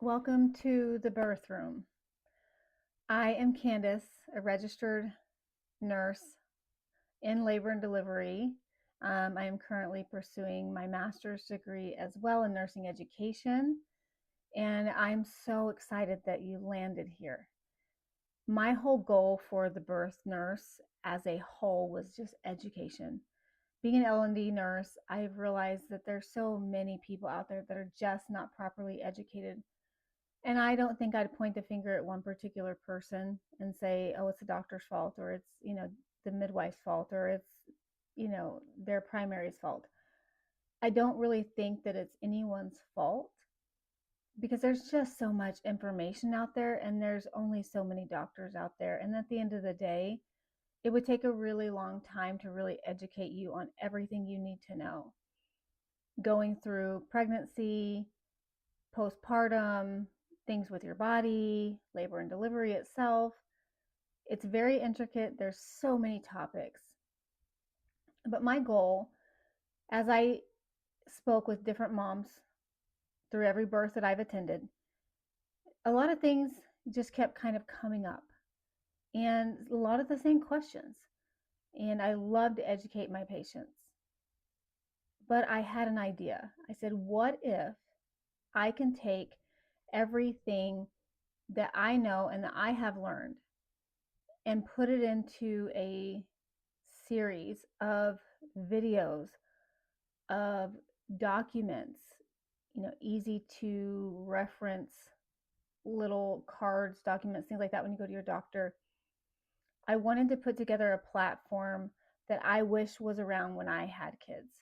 Welcome to the birth room. I am Candace, a registered nurse in labor and delivery. I am currently pursuing my master's degree as well in nursing education, and I'm so excited that you landed here. My whole goal for the birth nurse as a whole was just education. Being an L&D nurse, I've realized that there's so many people out there that are just not properly educated. And I don't think I'd point the finger at one particular person and say, oh, it's the doctor's fault, or it's, the midwife's fault, or it's, their primary's fault. I don't really think that it's anyone's fault because there's just so much information out there and there's only so many doctors out there. And at the end of the day, it would take a really long time to really educate you on everything you need to know. Going through pregnancy, postpartum, things with your body, labor and delivery itself. It's very intricate. There's so many topics. But my goal, as I spoke with different moms through every birth that I've attended, a lot of things just kept kind of coming up and a lot of the same questions. And I love to educate my patients. But I had an idea. I said, what if I can take everything that I know and that I have learned and put it into a series of videos, of documents, easy to reference little cards, documents, things like that when you go to your doctor. I wanted to put together a platform that I wish was around when I had kids.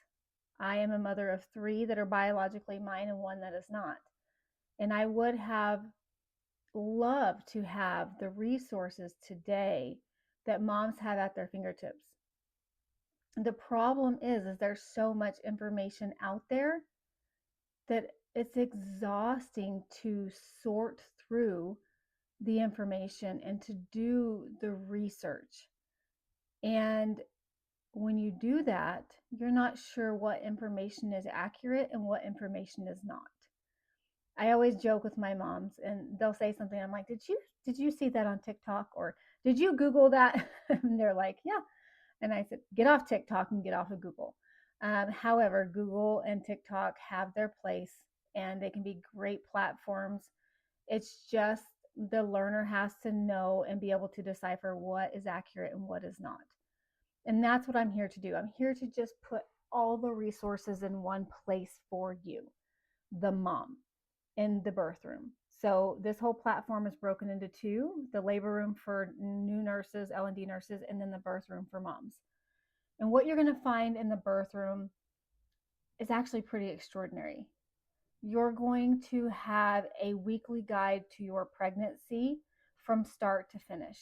I am a mother of 3 that are biologically mine and 1 that is not. And I would have loved to have the resources today that moms have at their fingertips. The problem is there's so much information out there that it's exhausting to sort through the information and to do the research. And when you do that, you're not sure what information is accurate and what information is not. I always joke with my moms and they'll say something. I'm like, did you see that on TikTok, or did you Google that? And they're like, yeah. And I said, get off TikTok and get off of Google. However, Google and TikTok have their place and they can be great platforms. It's just the learner has to know and be able to decipher what is accurate and what is not. And that's what I'm here to do. I'm here to just put all the resources in one place for you, the mom, in the birth room. So this whole platform is broken into 2, the labor room for new nurses, L&D nurses, and then the birth room for moms. And what you're going to find in the birth room is actually pretty extraordinary. You're going to have a weekly guide to your pregnancy from start to finish.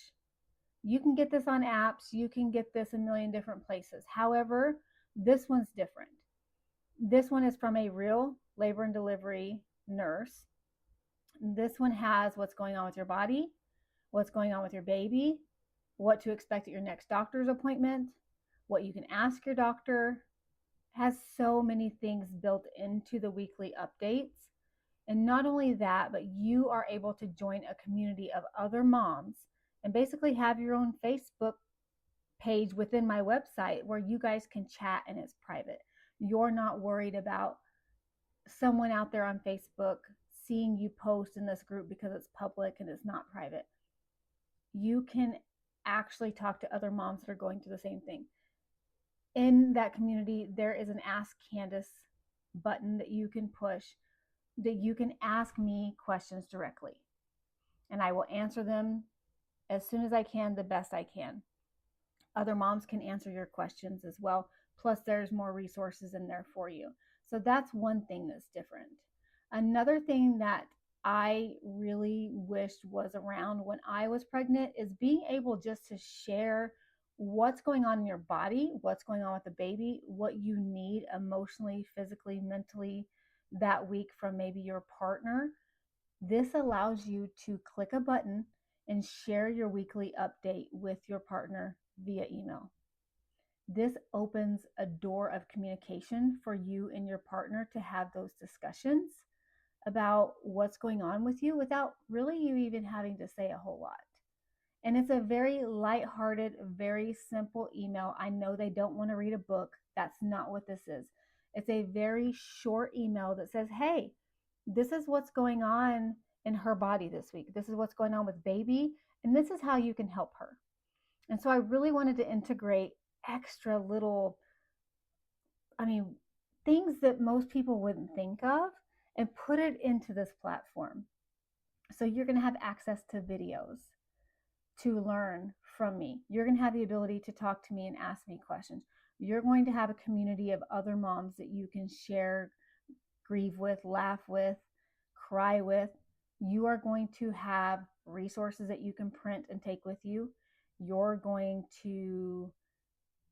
You can get this on apps, you can get this a million different places. However, this one's different. This one is from a real labor and delivery nurse. This one has what's going on with your body, what's going on with your baby, what to expect at your next doctor's appointment, what you can ask your doctor. Has so many things built into the weekly updates. And not only that, but you are able to join a community of other moms and basically have your own Facebook page within my website where you guys can chat and it's private. You're not worried about someone out there on Facebook seeing you post in this group because it's public and it's not private. You can actually talk to other moms that are going through the same thing. In that community, there is an Ask Candace button that you can push, that you can ask me questions directly. And I will answer them as soon as I can, the best I can. Other moms can answer your questions as well. Plus, there's more resources in there for you. So that's one thing that's different. Another thing that I really wished was around when I was pregnant is being able just to share what's going on in your body, what's going on with the baby, what you need emotionally, physically, mentally that week from maybe your partner. This allows you to click a button and share your weekly update with your partner via email. This opens a door of communication for you and your partner to have those discussions about what's going on with you without really you even having to say a whole lot. And it's a very lighthearted, very simple email. I know they don't want to read a book. That's not what this is. It's a very short email that says, hey, this is what's going on in her body this week. This is what's going on with baby, and this is how you can help her. And so I really wanted to integrate extra little, things that most people wouldn't think of and put it into this platform. So you're going to have access to videos to learn from me. You're going to have the ability to talk to me and ask me questions. You're going to have a community of other moms that you can share, grieve with, laugh with, cry with. You are going to have resources that you can print and take with you. You're going to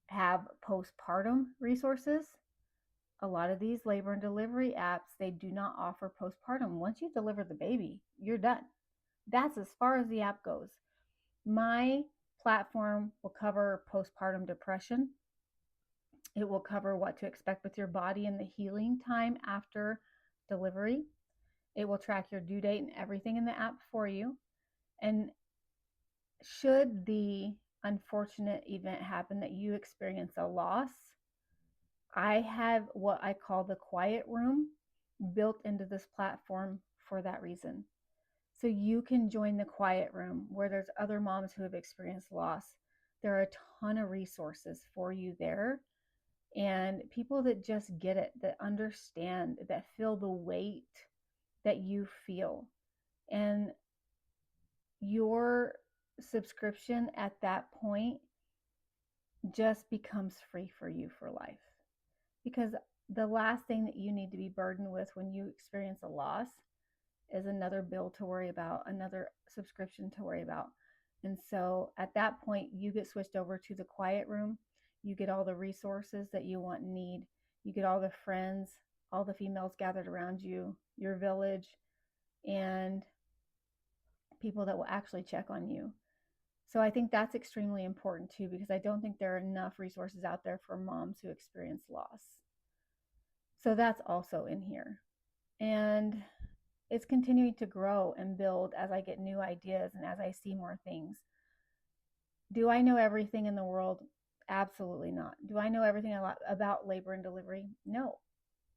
have postpartum resources. A lot of these labor and delivery apps, they do not offer postpartum. Once you deliver the baby, you're done. That's as far as the app goes. My platform will cover postpartum depression. It will cover what to expect with your body and the healing time after delivery. It will track your due date and everything in the app for you. And should the unfortunate event happen that you experience a loss, I have what I call the quiet room built into this platform for that reason. So you can join the quiet room where there's other moms who have experienced loss. There are a ton of resources for you there, and people that just get it, that understand, that feel the weight that you feel. And your subscription at that point just becomes free for you for life. Because the last thing that you need to be burdened with when you experience a loss is another bill to worry about, another subscription to worry about. And so at that point, you get switched over to the quiet room. You get all the resources that you want and need. You get all the friends, all the females gathered around you, your village, and people that will actually check on you. So I think that's extremely important too, because I don't think there are enough resources out there for moms who experience loss. So that's also in here. And it's continuing to grow and build as I get new ideas and as I see more things. Do I know everything in the world? Absolutely not. Do I know everything about labor and delivery? No.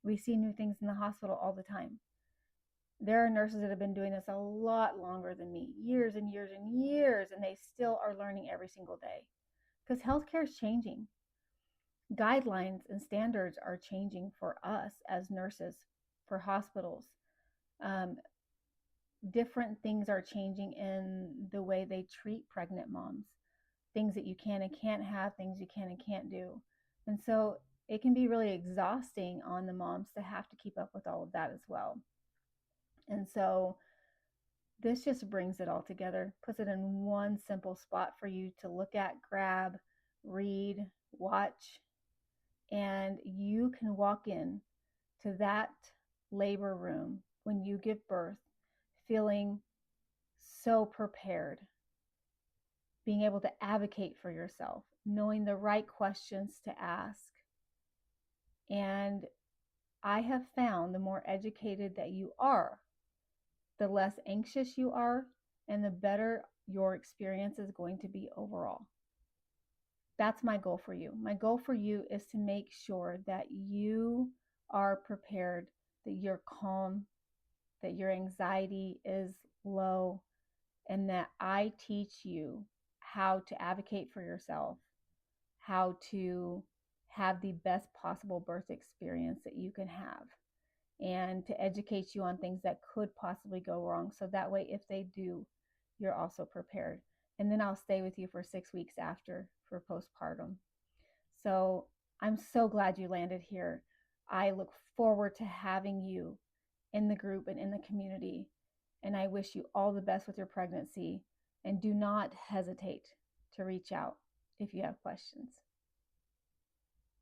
We see new things in the hospital all the time. There are nurses that have been doing this a lot longer than me, years and years and years, and they still are learning every single day because healthcare is changing. Guidelines and standards are changing for us as nurses, for hospitals. Different things are changing in the way they treat pregnant moms, things that you can and can't have, things you can and can't do. And so it can be really exhausting on the moms to have to keep up with all of that as well. And so this just brings it all together, puts it in one simple spot for you to look at, grab, read, watch, and you can walk in to that labor room when you give birth feeling so prepared, being able to advocate for yourself, knowing the right questions to ask. And I have found the more educated that you are, the less anxious you are, and the better your experience is going to be overall. That's my goal for you. My goal for you is to make sure that you are prepared, that you're calm, that your anxiety is low, and that I teach you how to advocate for yourself, how to have the best possible birth experience that you can have, and to educate you on things that could possibly go wrong. So that way, if they do, you're also prepared. And then I'll stay with you for 6 weeks after for postpartum. So I'm so glad you landed here. I look forward to having you in the group and in the community. And I wish you all the best with your pregnancy. And do not hesitate to reach out if you have questions.